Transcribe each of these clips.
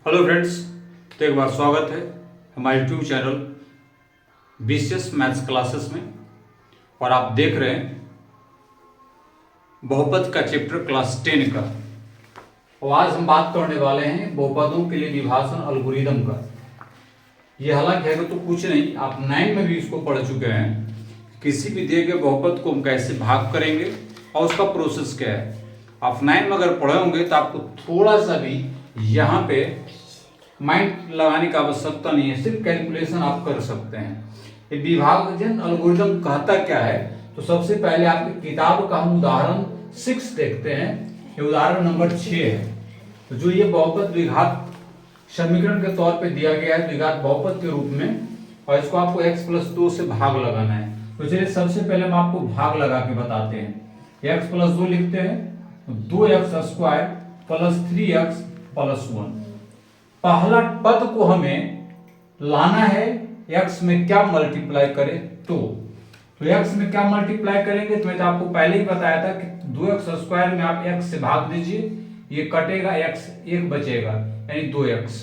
Hello friends, तो एक बार स्वागत है हमारे YouTube channel BCS maths classes में। और आप देख रहे हैं बहुपद का चैप्टर क्लास 10 का। और आज हम बात करने वाले हैं बहुपदों के लिए विभाजन एल्गोरिदम का। ये हालांकि है तो कुछ नहीं, आप 9 में भी इसको पढ़ चुके हैं। किसी भी दिए गए बहुपद को हम कैसे भाग करेंगे और उसका प्रोसेस क्या है, आप 9 में अगर पढ़े होंगे तो आपको थोड़ा सा भी यहाँ पे माइंड लगाने की आवश्यकता नहीं है, सिर्फ कैलकुलेशन आप कर सकते हैं। ये विभाजन एल्गोरिदम कहता क्या है, तो सबसे पहले आपकी किताब का हम उदाहरण 6 देखते हैं। ये उदाहरण नंबर 6 है। तो जो ये बहुपद द्विघात समीकरण के तौर पे दिया गया है द्विघात बहुपद के रूप में, और इसको आपको x+2 से भाग लगाना है। तो चलिए सबसे पहले हम आपको भाग लगा के बताते हैं। x+2 लिखते हैं, 2x² + 3x+1। पहला पद को हमें लाना है x में क्या मल्टीप्लाई करें तो x में क्या मल्टीप्लाई करेंगे, तो मैं तो आपको पहले ही बताया था कि 2x² में आप x से भाग दीजिए, ये कटेगा, x 1 बचेगा यानी 2x।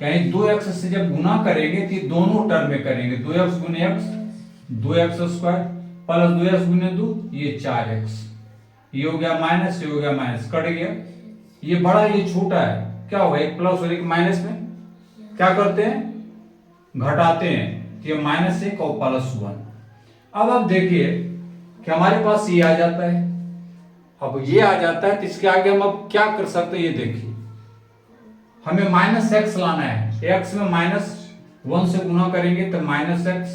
यानी 2x से जब गुना करेंगे तो ये दोनों टर्म में करेंगे, 2x गुने x 2x² + 2x गुने 2 ये 4x। ये हो गया माइनस, ये हो गया माइनस, कट गया। ये बड़ा ये छोटा है, क्या होगा, एक प्लस और एक माइनस में क्या करते हैं, घटाते हैं। तो ये -1 और +1। अब आप देखिए कि हमारे पास ये आ जाता है। अब ये आ जाता है तो इसके आगे हम अब क्या कर सकते हैं, ये देखिए हमें -x लाना है। x में -1 से गुना करेंगे तो -x,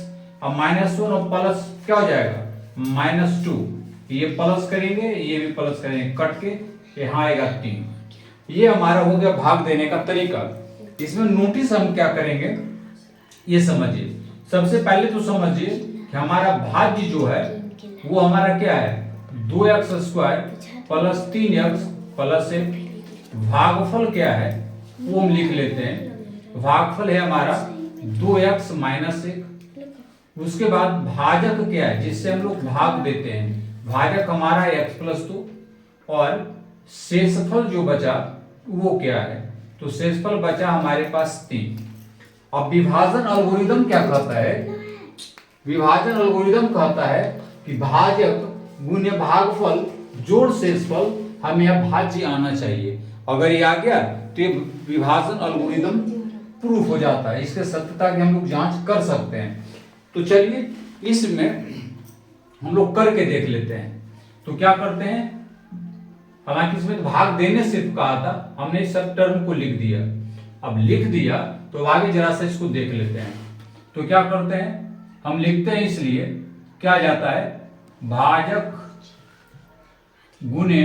अब -1 और प्लस क्या हो जाएगा -2। ये प्लस करेंगे, ये भी प्लस करेंगे, कट के यहाँ आएगा 3। ये हमारा हो गया भाग देने का तरीका। इसमें नोटिस हम क्या करेंगे ये समझिए। सबसे पहले तो समझिए कि हमारा भाज्य जो है वो हमारा क्या है, 2x² + 3x + 1। भागफल क्या है वो हम लिख लेते हैं। भागफल है हमारा 2x - 1। उसके बाद भाजक क्या है जिससे हम लोग भाग देते हैं, भाजक हमारा x+2। और शेषफल जो बचा वो क्या है, तो शेषफल बचा हमारे पास 3। अब विभाजन एल्गोरिदम क्या कहता है, विभाजन एल्गोरिदम कहता है कि भाजक गुने भागफल जोड़ शेषफल, हमें अब भाज्य आना चाहिए। अगर ये आ गया तो ये विभाजन एल्गोरिदम प्रूफ हो जाता है, इसके सत्यता की हम लोग जांच कर सकते हैं। तो चलिए इसमें हम लोग करके देख लेते हैं। तो क्या करते हैं, हालांकि इसमें तो भाग देने सिर्फ कहा था, हमने सब टर्म को लिख दिया। अब लिख दिया तो आगे जरा सा इसको देख लेते हैं। तो क्या करते हैं, हम लिखते हैं इसलिए क्या जाता है, भाजक गुने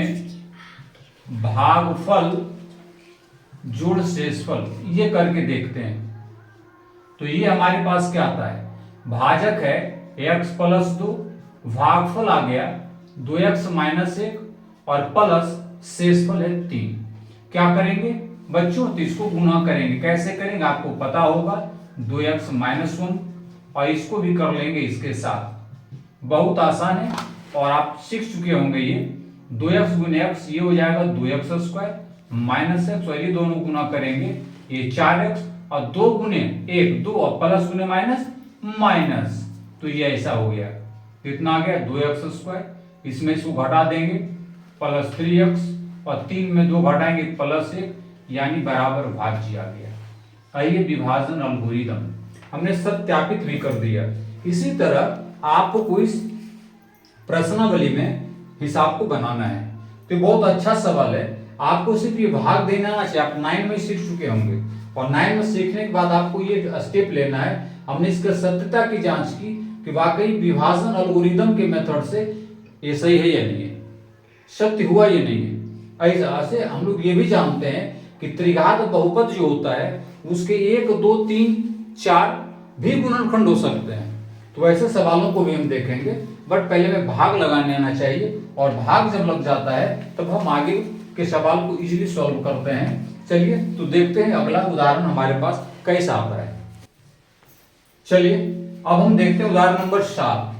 भागफल जोड़ शेषफल, ये करके देखते हैं। तो ये हमारे पास क्या आता है, भाजक है x+2, भागफल आ गया 2x - 1 और प्लस शेषफल है 3। क्या करेंगे बच्चों, तो इसको गुना करेंगे। कैसे करेंगे आपको पता होगा, 2x - 1 और इसको भी कर लेंगे इसके साथ। बहुत आसान है और आप सीख चुके होंगे ये। 2x गुने x ये हो जाएगा 2x² -x, और ये दोनों गुना करेंगे ये 4x, और 2 गुने 1 2 और प्लस गुने माइनस, तो ये ऐसा हो गया। कितना आ गया 2x²। इसमें इसको घटा देंगे + 3x, और 3 में 2 घटाएंगे +1, यानी बराबर भाज्य आ गया। आइए विभाजन एल्गोरिदम हमने सत्यापित भी कर दिया। इसी तरह आपको कोई प्रश्नावली में हिसाब को बनाना है, तो बहुत अच्छा सवाल है। आपको सिर्फ ये भाग देना आना चाहिए। आप 9 में सीख चुके होंगे, और 9 में सीखने के बाद आपको ये स्टेप लेना है। हमने इसका सत्यता की जांच की कि वाकई विभाजन एल्गोरिदम के मेथड से ये सही है या नहीं है, सत्य हुआ या नहीं है। ऐसा से हम लोग ये भी जानते हैं कि त्रिघात बहुपद जो होता है उसके 1 2 3 4 भी गुणनखंड हो सकते हैं। तो ऐसे सवालों को भी हम देखेंगे, बट पहले में भाग लगाने आना चाहिए, और भाग जब लग जाता है तब हम आगे के सवाल को इजीली सॉल्व करते हैं। चलिए तो देखते हैं अगला उदाहरण हमारे पास कैसा आता है। चलिए अब हम देखते हैं उदाहरण नंबर 7।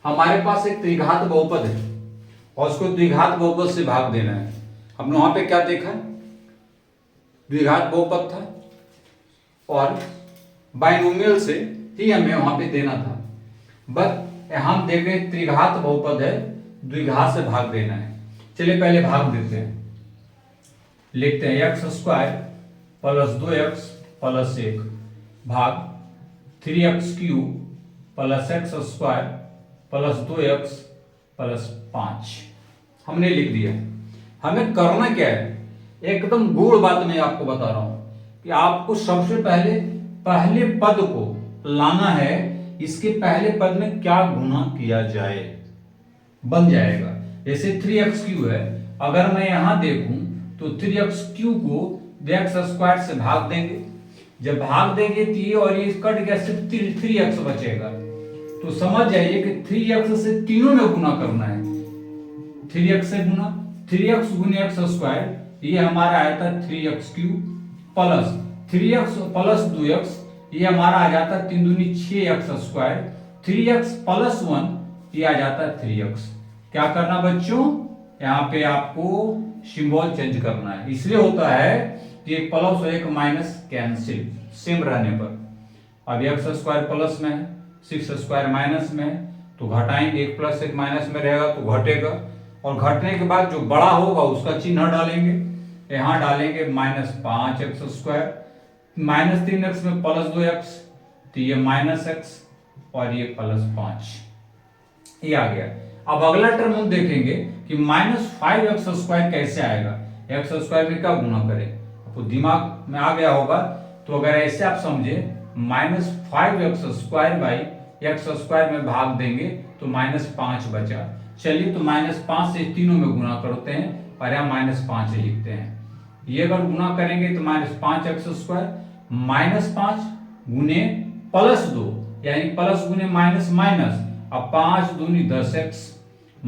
हमारे पास एक त्रिघात बहुपद है और उसको द्विघात बहुपद से भाग देना है। हमने वहां पे क्या देखा, द्विघात बहुपद था और बाइनोमियल से ही हमें वहां पे देना था। बस हम देख रहे हैं त्रिघात बहुपद है, द्विघात से भाग देना है। चलिए पहले भाग देते हैं। लिखते हैं x square plus 2x plus 1 भाग 3x cube plus x square plus 2x plus 5। हमने लिख दिया। हमें करना क्या है, एकदम गूढ़ बात मैं आपको बता रहा हूं कि आपको सबसे पहले पद को लाना है। इसके पहले पद में क्या गुणा किया जाए, बन जाएगा। जैसे 3x क्यू है, अगर मैं यहां देखूं तो 3x क्यू को x स्क्वायर से भाग देंगे। जब भाग देंगे तो ये और ये कट गया, सिर्फ 3x बचेगा। तो समझ जाइए कि 3x से तीनों में गुना करना है। 3x से गुना, 3x गुने एक्स स्क्वायर, ये हमारा आया था 3x cube plus 3x plus 2x, ये हमारा आ जाता है 3 दूनी 6x स्क्वायर, 3x प्लस 1 ये आ जाता है 3x। क्या करना बच्चों, यहाँ पे आपको सिंबल चेंज करना है। इसलिए होता है कि एक प्लस और एक माइनस कैंसिल सेम रहने पर। अब एक्स स्क्वायर प्लस में है, 6 स्क्वायर माइनस में है, तो घटाएंगे, एक प्लस एक माइनस में रहेगा तो घटेगा, और घटने के बाद जो बड़ा होगा उसका चिन्ह डालेंगे। यहां डालेंगे minus 5x square, minus 3x में प्लस 2x, तो ये माइनस x और ये प्लस 5, ये आ गया। अब अगला टर्म हम देखेंगे कि माइनस 5x स्क्वायर कैसे आएगा। एक्स स्क्वायर में क्या गुना करें, आपको दिमाग में आ गया होगा। तो अगर ऐसे आप समझे, minus 5x square by x square में भाग देंगे तो माइनस 5 बचा। चलिए तो माइनस 5 से तीनों में गुना करते हैं और यहाँ माइनस 5 लिखते हैं। ये अगर गुना करेंगे तो माइनस 5x स्क्वायर माइनस 5 गुने प्लस 2, यानी प्लस गुने माइनस माइनस, अब 5 दूनी 10x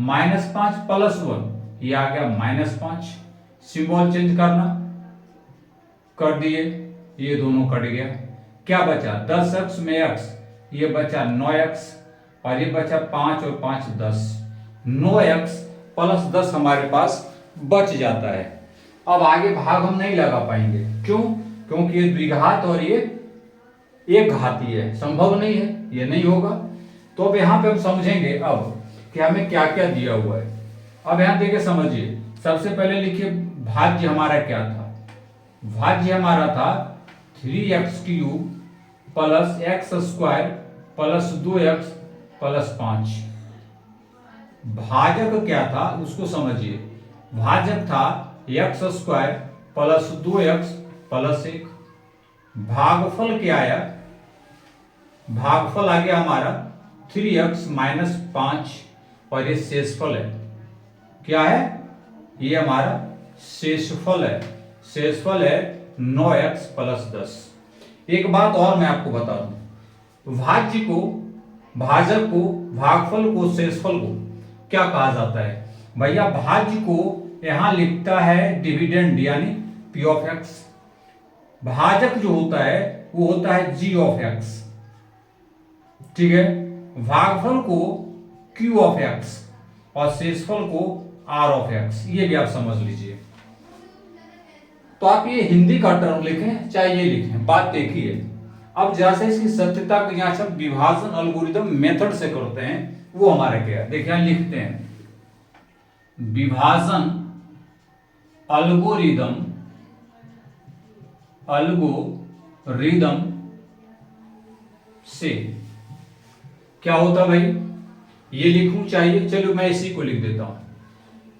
माइनस 5 प्लस 1, ये आ गया माइनस 5। सिंबल चेंज करना, कर दिए, ये दोनों कट गया। क्या बचा, 10x में x, ये बचा 9x, और ये बचा 5 और 5 10, 9x प्लस 10 हमारे पास बच जाता है। अब आगे भाग हम नहीं लगा पाएंगे, क्यों, क्योंकि ये द्विघात और ये एक घाती है, संभव नहीं है, ये नहीं होगा। तो अब यहाँ पे हम समझेंगे अब कि हमें क्या क्या दिया हुआ है। अब यहाँ देखिए समझिए, सबसे पहले लिखिए भाज्य हमारा क्या था। भाज्य हमारा था 3x cube plus x square plus 2x plus 5। भाजक क्या था उसको समझिए। भाजक था x square plus 2x plus 1। भागफल क्या आया, भागफल आ गया हमारा 3x माइनस 5, और ये शेषफल है। क्या है, ये हमारा शेषफल है। शेषफल है 9x प्लस 10। एक बात और मैं आपको बता दूं, भाज्य को, भाजक को, भागफल को, शेषफल को क्या कहा जाता है भैया। भाज्य को यहां लिखता है डिविडेंड, यानी p ऑफ x। भाजक जो होता है वो होता है g ऑफ x, ठीक है। भागफल को q ऑफ x और शेषफल को r ऑफ x, ये भी आप समझ लीजिए। तो आप ये हिंदी का टर्म लिखें चाहे ये लिखें, बात एक ही है। अब जैसे इसकी सत्यता को यहाँ सब विभाजन एल्गोरिथम मेथड से करते हैं, वो हमारा क्या है, देखिए लिखते हैं विभाजन एल्गोरिदम से क्या होता है भाई, ये लिखूं चाहिए, चलो मैं इसी को लिख देता हूं।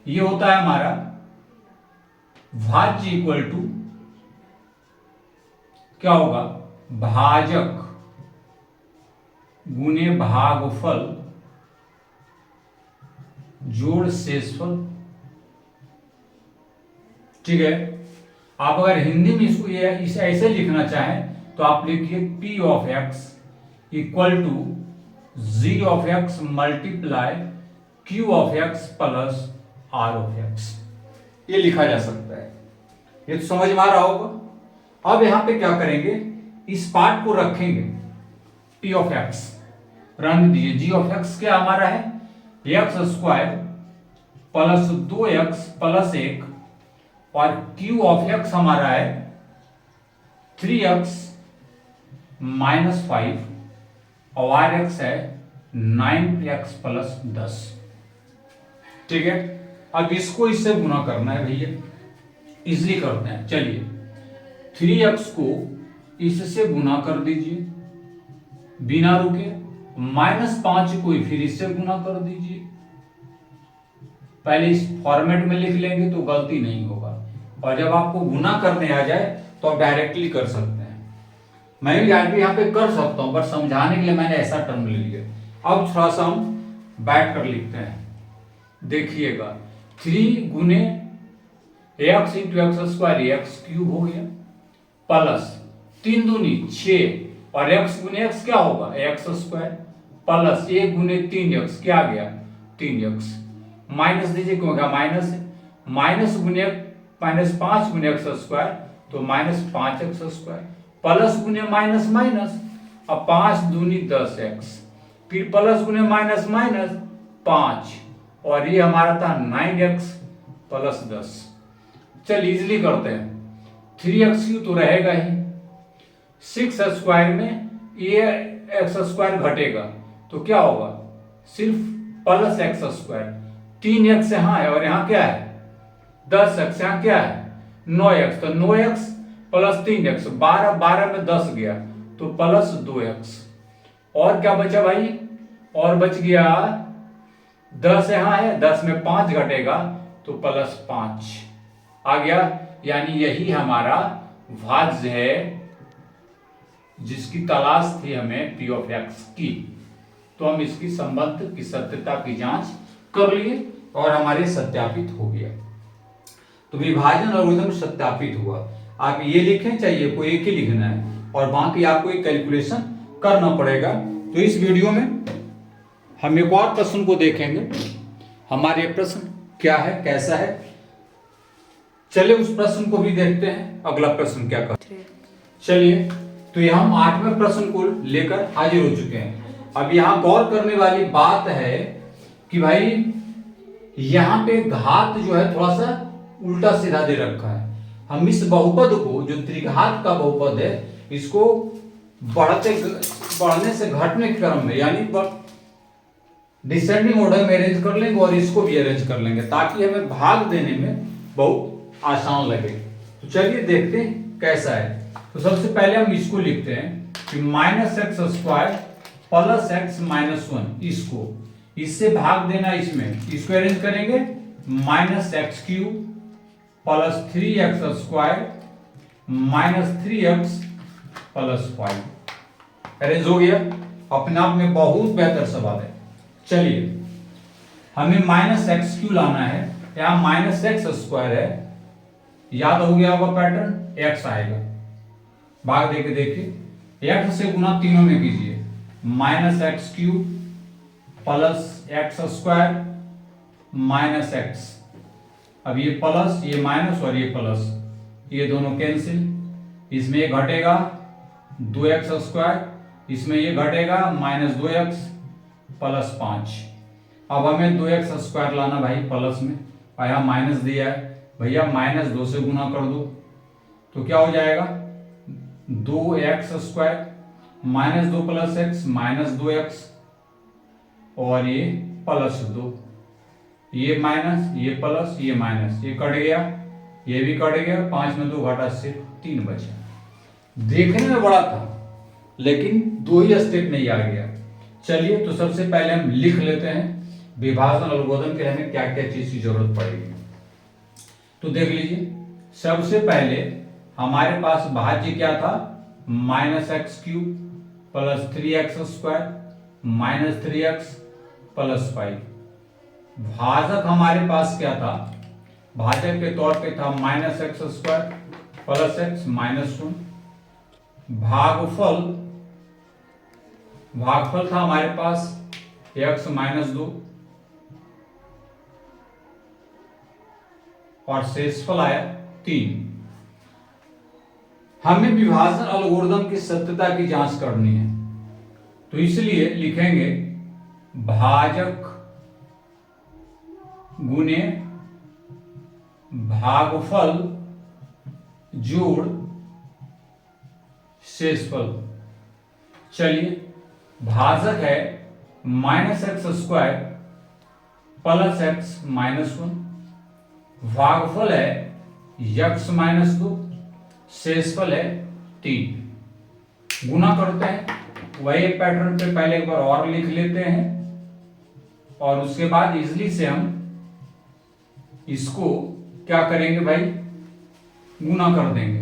ये होता है हमारा भाज्य इक्वल टू क्या होगा, भाजक गुने भागफल जोड़ शेषफल, ठीक है। आप अगर हिंदी में इसको इसे ऐसे लिखना चाहें तो आप लिखिए p of x equal to g of x multiply q of x plus r of x, ये लिखा जा सकता है। ये तो समझ में आ रहा होगा। अब यहां पे क्या करेंगे, इस पार्ट को रखेंगे, p ऑफ x रन दीजिए, g ऑफ x क्या हमारा है, x square plus 2x plus 1, और q ऑफ x हमारा है 3x -5 और rx है 9x + 10। ठीक है, अब इसको इससे गुना करना है भैया, इजली करते हैं। चलिए 3x को इससे गुना कर दीजिए बिना रुके, -5 को फिर इससे गुना कर दीजिए। पहले इस फॉर्मेट में लिख लेंगे तो गलती नहीं होगा, और जब आपको गुना करने आ जाए तो आप डायरेक्टली कर सकते हैं। मैं भी यहाँ पे कर सकता हूं, पर समझाने के लिए मैंने ऐसा टर्म ले लिया। अब थोड़ा सा हम बैठ कर लिखते हैं, देखिएगा 3 गुने x × x² x³ हो गया, प्लस 3 दूनी 6 और x गुने x क्या होगा x² प्लस 1 गुने 3x क्या आ गया 3x, माइनस दीजिए क्योंकि माइनस है, माइनस गुने -5 गुने x² तो -5x² प्लस गुने माइनस माइनस, अब 5 दूनी 10x, फिर प्लस गुने माइनस माइनस 5 और ये हमारा था 9x + 10। चल इजली करते हैं, 3x³ तो रहेगा ही, 6² में ये x² घटेगा तो क्या होगा सिर्फ प्लस x², 3x यहाँ है और यहाँ क्या है 10x, यहाँ क्या है 9x, तो 9x + 3x 12 में 10 गया तो + 2x, और क्या बचा भाई, और बच गया 10 यहाँ है, 10 में 5 घटेगा तो +5 आ गया। यानी यही हमारा भाज्य है जिसकी तलाश थी हमें p of x की। तो हम इसकी संबंध की सत्यता की जांच कर लिए और हमारे सत्यापित हो गया। तो विभाजन एल्गोरिथम सत्यापित हुआ। आप ये लिखें, चाहिए कोई एक ही लिखना है और बाकी आपको एक कैलकुलेशन करना पड़ेगा। तो इस वीडियो में हम एक और प्रश्न को देखेंगे, हमारे प्रश्न क्या है कैसा है। चलिए उस प्रश्न को भी देखते हैं, अगला प्रश्न क्या कहते हैं। चलिए तो ये हम 8वें प्रश्न को लेकर हाजिर हो चुके हैं। अब यहाँ गौर करने वाली बात है कि भाई यहाँ पे घात जो है थोड़ा सा उल्टा सीधा दे रखा है। हम इस बहुपद को, जो त्रिघात का बहुपद है, इसको बढ़ने से घटने के क्रम में यानी डिसेंडिंग ऑर्डर में अरेंज कर लेंगे और इसको भी अरेंज कर लेंगे ताकि हमें भाग देने में बहुत आसान लगे। तो चलिए देखते हैं कैसा है। तो सबसे पहले हम इसको लिखते हैं कि -x² + x - 1, इसको इससे भाग देना, इसमें इसको अरेंज करेंगे -x³ + 3x² - 3x + 5 अरेंज हो गया। अपने आप में बहुत बेहतर सवाल है। चलिए हमें -x³ लाना है, यहाँ -x² है, याद हो गया होगा पैटर्न, x आएगा, भाग देके देखिए, x से गुना तीनों में कीजिए, -x³ + x² - x, अब ये प्लस ये माइनस और ये प्लस, ये दोनों कैंसिल, इसमें ये घटेगा 2x², इसमें ये घटेगा -2x + 5। अब हमें 2x² लाना भाई प्लस में, और यहाँ माइनस दिया है भैया, -2 से गुना कर दो तो क्या हो जाएगा 2x² -2 + x -2x और ये +2, ये माइनस ये प्लस ये माइनस, ये कट गया, ये भी कट गया, 5 में 2 घटा सिर्फ 3 बचा। देखने में बड़ा था लेकिन 2 ही स्टेप में ही आ गया। चलिए तो सबसे पहले हम लिख लेते हैं विभाजन एल्गोरिथम के हमें क्या क्या चीज की जरूरत पड़ेगी। तो देख लीजिए, सबसे पहले हमारे पास भाज्य क्या था -x³ + 3x² - 3x + 5। भाजक हमारे पास क्या था, भाजक के तौर पे था -x² + x - 1। भागफल था हमारे पास x - 2 और शेषफल आया 3। हमें विभाजन एल्गोरिथम की सत्यता की जांच करनी है, तो इसलिए लिखेंगे भाजक गुने भागफल जोड़ शेषफल। चलिए, भाजक है -x² प्लस x -1, भागफल है x -2, शेषफल है 3। गुना करते हैं, वही पैटर्न पे पहले एक बार और लिख लेते हैं और उसके बाद इजली से हम इसको क्या करेंगे भाई, गुना कर देंगे।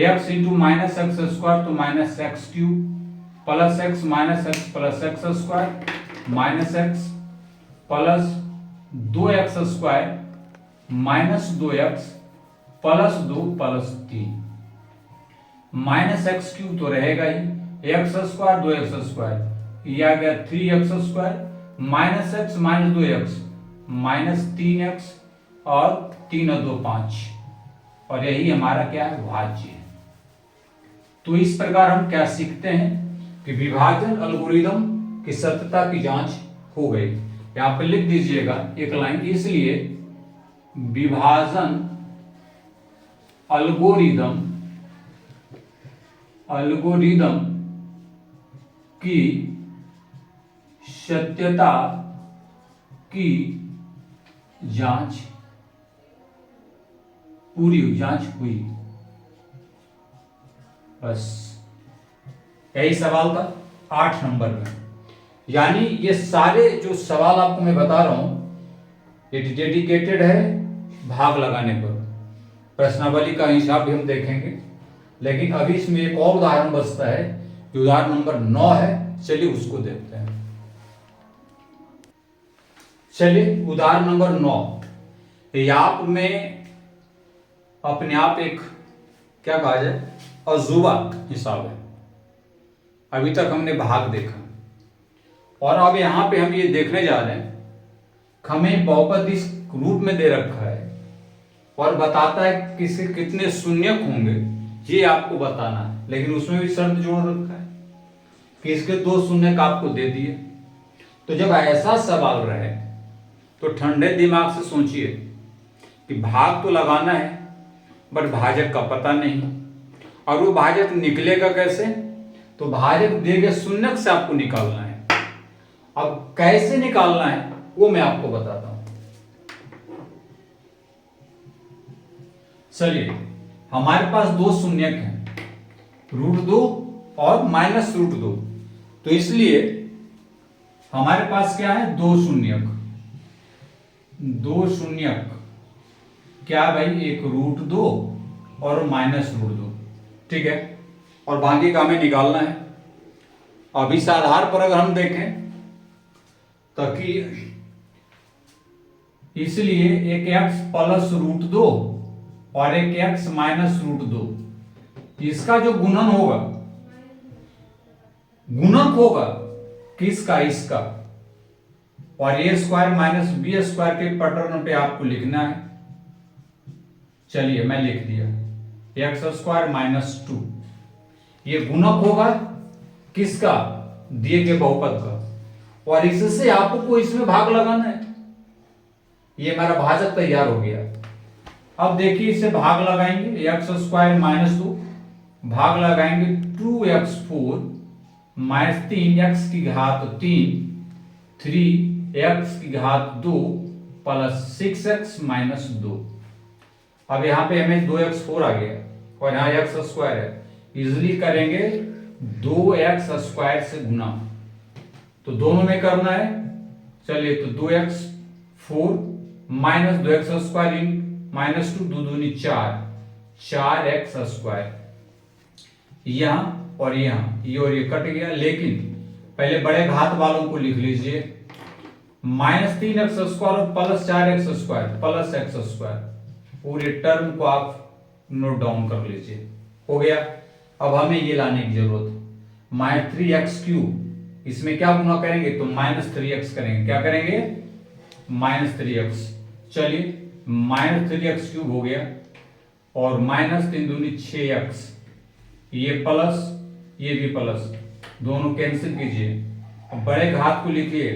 x इंटू -x² तो -x³ plus x -x plus x² minus x plus 2x² -2x plus 2 plus 3 -x³ तो रहेगा ही, x² 2x², ये आ गया 3x² minus x minus 2x minus 3x और 3 और 2 5, और यही हमारा क्या है, भाज्य है। तो इस प्रकार हम क्या सीखते हैं कि विभाजन एल्गोरिदम की सत्यता की जांच हो गई। यहां पर लिख दीजिएगा एक लाइन, इसलिए विभाजन एल्गोरिदम की सत्यता की जांच हुई। बस यही सवाल था 8 नंबर में। यानी ये सारे जो सवाल आपको मैं बता रहा हूं, ये डेडिकेटेड है भाग लगाने पर। प्रश्नावली का हिसाब भी हम देखेंगे, लेकिन अभी इसमें एक और उदाहरण बचता है, जो उदाहरण नंबर 9 है। चलिए उसको देखते हैं। चलिए उदाहरण नंबर 9, आप में अपने आप एक क्या कहा जाए, अजूबा हिसाब है। अभी तक हमने भाग देखा और अब यहां पे हम ये देखने जा रहे हैं, हमें बहुपद इस रूप में दे रखा है और बताता है किसके कितने शून्यक होंगे, ये आपको बताना है। लेकिन उसमें भी शर्त जोड़ रखा है कि इसके 2 शून्यक आपको दे दिए। तो जब ऐसा सवाल रहे तो ठंडे दिमाग से सोचिए कि भाग तो लगाना है, बट भाजक का पता नहीं, और वो भाजक निकलेगा कैसे, तो भाजक दिए गए शून्यक से आपको निकालना है। अब कैसे निकालना है वो मैं आपको बताता हूं। चलिए, हमारे पास 2 शून्यक हैं, √2 और -√2। तो इसलिए हमारे पास क्या है, 2 शून्यक क्या भाई, एक √2 और -√2, ठीक है। और बाकी का हमें निकालना है। अब इस आधार पर अगर हम देखें ताकि इसलिए एक x प्लस √2 और एक x -√2, इसका जो गुणन होगा किसका, इसका, और a² - b² के पैटर्न पे आपको लिखना है। चलिए मैं लिख दिया, x² - 2, ये गुणक होगा किसका, दिए गए बहुपद का, और इससे आपको इसमें भाग लगाना है। ये हमारा भाजक तैयार हो गया। अब देखिए इसे भाग लगाएंगे, x² - 2 भाग लगाएंगे 2x4 -3x की घात 3 3x की घात 2 प्लस 6x - 2। अब यहाँ पे हमें 2x4 आ गया और यहाँ x² है, इजिली करेंगे 2x² से गुना, तो दोनों में करना है। चलिए तो 2x4 - 2x² -2 2 दूनी 4 4x², यहां और यहां ये और ये कट गया। लेकिन पहले बड़े घात वालों को लिख लीजिए, -3x² और प्लस 4x² प्लस x², पूरे टर्म को आप नोट डाउन कर लीजिए। हो गया। अब हमें ये लाने की जरूरत है, -3x³ इसमें क्या गुना करेंगे, तो -3x करेंगे। क्या करेंगे, -3x। चलिए -3x³ हो गया और -3 दूनी 6x, ये प्लस ये भी प्लस, दोनों कैंसिल कीजिए। बड़े घात को लिखिए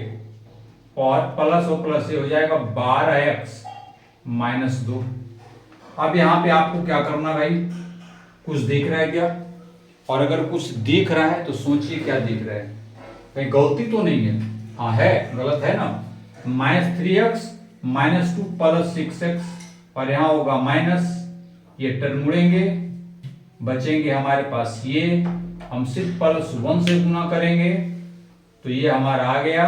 और प्लस और प्लस ये हो जाएगा 12x - 2। अब यहां पे आपको क्या करना भाई, कुछ दिख रहा है क्या, और अगर कुछ दिख रहा है तो सोचिए क्या दिख रहा है, कहीं गलती तो नहीं है? हाँ है, गलत है ना। -3x -2 + 6x और यहाँ होगा माइनस, ये टर्म मुड़ेंगे, बचेंगे हमारे पास ये, हम सिर्फ +1 से गुना करेंगे तो ये हमारा आ गया।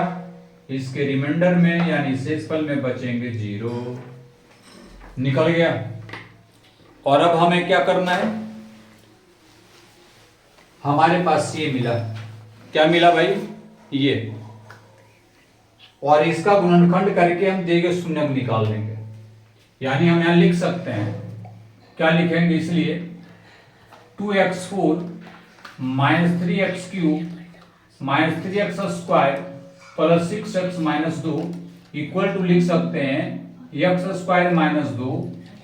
इसके रिमाइंडर में यानी शेषफल में बचेंगे 0, निकल गया। और अब हमें क्या करना है, हमारे पास ये मिला, क्या मिला भाई, ये, और इसका गुणनखंड करके हम दिए गए शून्य निकाल लेंगे। यानी हम यहां लिख सकते हैं, क्या लिखेंगे, इसलिए 2x4 -3x3 -3x² + 6x - 2 equal to लिख सकते हैं x² - 2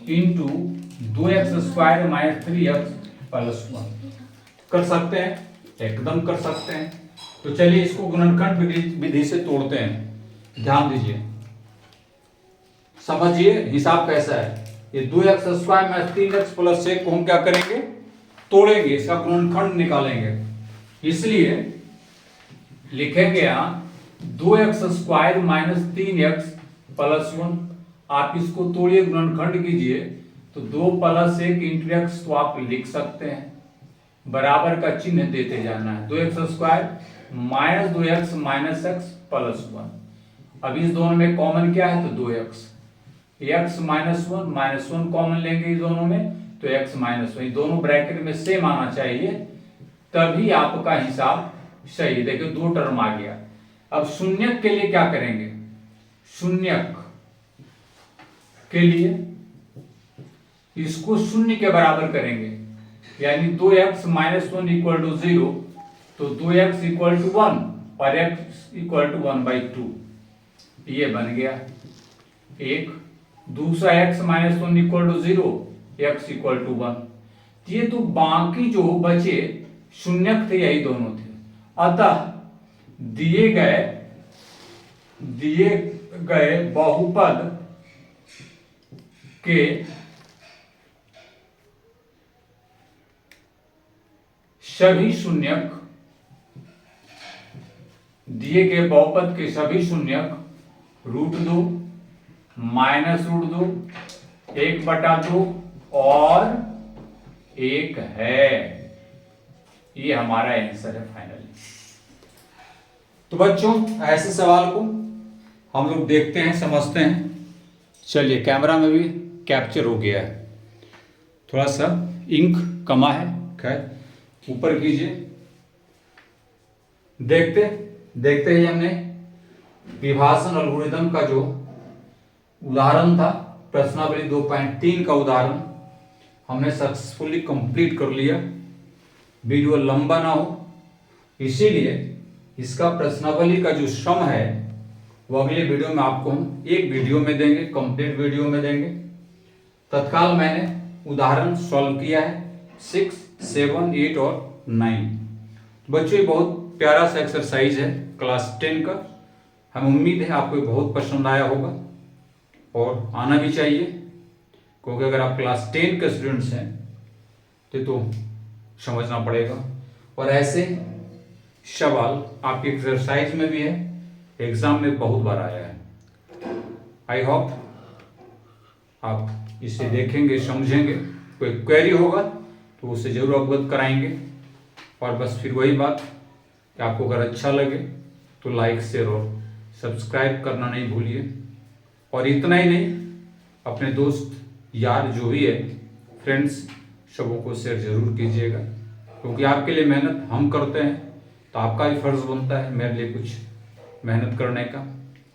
इंटू 2x² - 3x + 1। कर सकते हैं, एकदम कर सकते हैं। तो चलिए इसको गुणनखंड विधि से तोड़ते हैं। ध्यान दीजिए, समझिए हिसाब कैसा है। ये 2x² - 3x + 1 को हम क्या करेंगे, तोड़ेंगे, इसका गुणनखंड निकालेंगे। इसलिए लिखेंगे यहां 2x² - 3x + 1। आप इसको तोड़िए, गुणनखंड कीजिए तो 2 + 1 × x तो आप लिख सकते हैं, बराबर का चिन्ह देते जाना है। 2x² - 2x - x + 1। अब इस दोनों में कॉमन क्या है, तो 2x, x - 1 कॉमन लेंगे इस दोनों में तो x - 1, दोनों ब्रैकेट में सेम आना चाहिए, तभी आपका हिसाब सही। देखिए 2 टर्म आ गया। अब शून्यक के लिए क्या करेंगे, शून्यक के लिए इसको शून्य के बराबर करेंगे, यानी 2x - 1 = 0 तो 2x = 1 और x = 1/2, ये बन गया एक। दूसरा x - 1 = 0, x = 1। ये तो बाकी जो बचे शून्यक थे यही दोनों थे। अतः दिए गए बहुपद के सभी शून्यक, दिए गए बहुपद के सभी शून्यक √2 -√2 1/2 और 1 है। ये हमारा आंसर है फाइनली। तो बच्चों ऐसे सवाल को हम लोग देखते हैं, समझते हैं। चलिए कैमरा में भी कैप्चर हो गया है, थोड़ा सा इंक कमा है, खैर ऊपर कीजिए। देखते देखते ही हमने विभाजन एल्गोरिथम का जो उदाहरण था, प्रश्नावली 2.3 का उदाहरण हमने सक्सेसफुली कंप्लीट कर लिया। वीडियो लंबा ना हो इसीलिए इसका प्रश्नावली का जो सम है वो अगले वीडियो में आपको हम एक वीडियो में देंगे, कंप्लीट वीडियो में देंगे। तत्काल मैंने उदाहरण सॉल्व किया है 6, 7, 8 और 9। बच्चों ये बहुत प्यारा सा एक्सरसाइज है क्लास 10 का। हमें उम्मीद है आपको बहुत पसंद आया होगा और आना भी चाहिए, क्योंकि अगर आप क्लास 10 के स्टूडेंट्स हैं तो समझना पड़ेगा। और ऐसे सवाल आपकी एक्सरसाइज में भी है, एग्जाम में बहुत बार आया है। आई होप आप इसे देखेंगे, समझेंगे, कोई क्वेरी होगा तो उसे जरूर अवगत कराएंगे। और बस फिर वही बात कि आपको अगर अच्छा लगे तो लाइक, शेयर और सब्सक्राइब करना नहीं भूलिए। और इतना ही नहीं, अपने दोस्त यार जो भी है, फ्रेंड्स, सबों को शेयर जरूर कीजिएगा, क्योंकि आपके लिए मेहनत हम करते हैं तो आपका भी फर्ज बनता है मेरे लिए कुछ मेहनत करने का।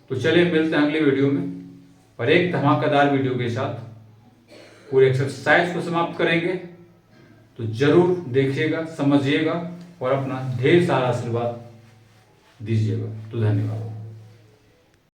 तो चलिए मिलते हैं अगले वीडियो में और एक धमाकेदार वीडियो के साथ पूरे एक्सरसाइज को समाप्त करेंगे। तो जरूर देखिएगा, समझिएगा और अपना ढेर सारा आशीर्वाद दीजिएगा। तो धन्यवाद।